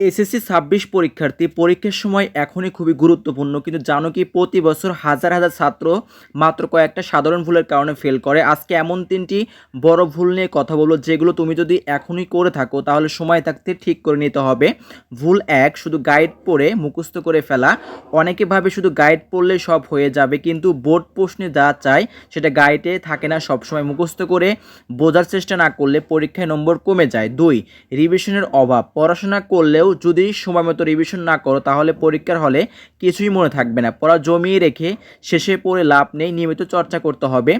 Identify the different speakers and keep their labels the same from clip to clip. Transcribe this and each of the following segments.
Speaker 1: SSC ২৬ পরীক্ষার্থী পরীক্ষার সময় এখনই খুবই গুরুত্বপূর্ণ, কিন্তু জানো কি প্রতি বছর হাজার হাজার ছাত্র মাত্র কয়েকটা সাধারণ ভুলের কারণে ফেল করে। আজকে এমন ৩টি বড় ভুল নিয়ে কথা বলবো যেগুলো তুমি যদি এখনই করে থাকো তাহলে সময় থাকতে ঠিক করে নিতে হবে। ভুল ১, শুধু গাইড পড়ে মুখস্থ করে ফেলা। অনেকে ভাবে শুধু গাইড পড়লে সব হয়ে যাবে, কিন্তু বোর্ড প্রশ্নে যা চায় সেটা গাইডে থাকে না। সবসময় মুখস্থ করে বোঝার চেষ্টা না করলে পরীক্ষায় নম্বর কমে যায়। ২, রিভিশনের অভাব। পড়াশোনা করলেও যদি সময় মতো রিভিশন না করো তাহলে পরীক্ষার হলে কিছুই মনে থাকবে না। পড়া জমিয়ে রেখে শেষে পড়ে লাভ নেই, নিয়মিত চর্চা করতে হবে।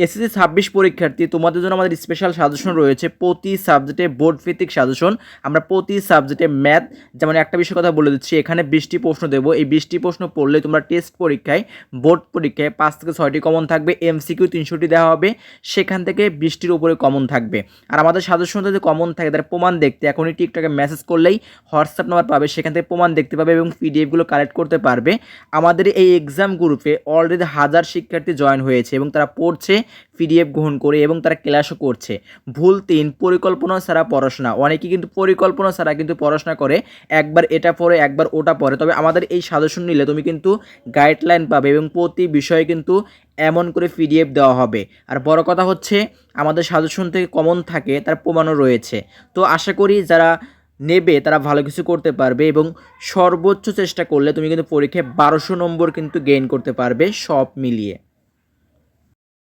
Speaker 1: এসএসসি ২৬ পরীক্ষার্থী তোমাদের জন্য আমাদের স্পেশাল সাজেশন রয়েছে, প্রতি সাবজেক্টে বোর্ড ভিত্তিক সাজেশন। আমরা প্রতি সাবজেক্টে ম্যাথ, যেমন একটা বিষয় কথা বলে দিচ্ছি, এখানে 20টি প্রশ্ন দেবো। এই 20টি প্রশ্ন পড়লে তোমরা টেস্ট পরীক্ষায়, বোর্ড পরীক্ষায় 5 থেকে 6টি কমন থাকবে, এমসিকিউ 300টি দেওয়া হবে, সেখান থেকে 20টির উপরে কমন থাকবে। আর আমাদের সাজেশন যদি কমন থাকে তার প্রমাণ দেখতে এখনই টিকটকে মেসেজ করলেই হোয়াটসঅ্যাপ নাম্বার পাবে, সেখান থেকে প্রমাণ দেখতে পাবে এবং পিডিএফগুলো কালেক্ট করতে পারবে। আমাদের এই এক্সাম গ্রুপে অলরেডি হাজার শিক্ষার্থী জয়েন হয়েছে এবং তারা পড়ছে, পিডিএফ গ্রহণ করে এবং তারা ক্লাসও করছে। ভুল ৩, পরিকল্পনা ছাড়া পড়াশোনা। অনেকেই কিন্তু পরিকল্পনা ছাড়া কিন্তু পড়াশোনা করে, একবার এটা পড়ে একবার ওটা পড়ে। তবে আমাদের এই সাজেশন নিলে তুমি কিন্তু গাইডলাইন পাবে এবং প্রতি বিষয়ে কিন্তু এমন করে পিডিএফ দেওয়া হবে। আর বড় কথা হচ্ছে আমাদের সাজেশন থেকে কমন থাকে তার প্রমাণও রয়েছে। তো আশা করি যারা নেবে তারা ভালো কিছু করতে পারবে এবং সর্বোচ্চ চেষ্টা করলে তুমি কিন্তু পরীক্ষায় 1200 নম্বর কিন্তু গেইন করতে পারবে সব মিলিয়ে।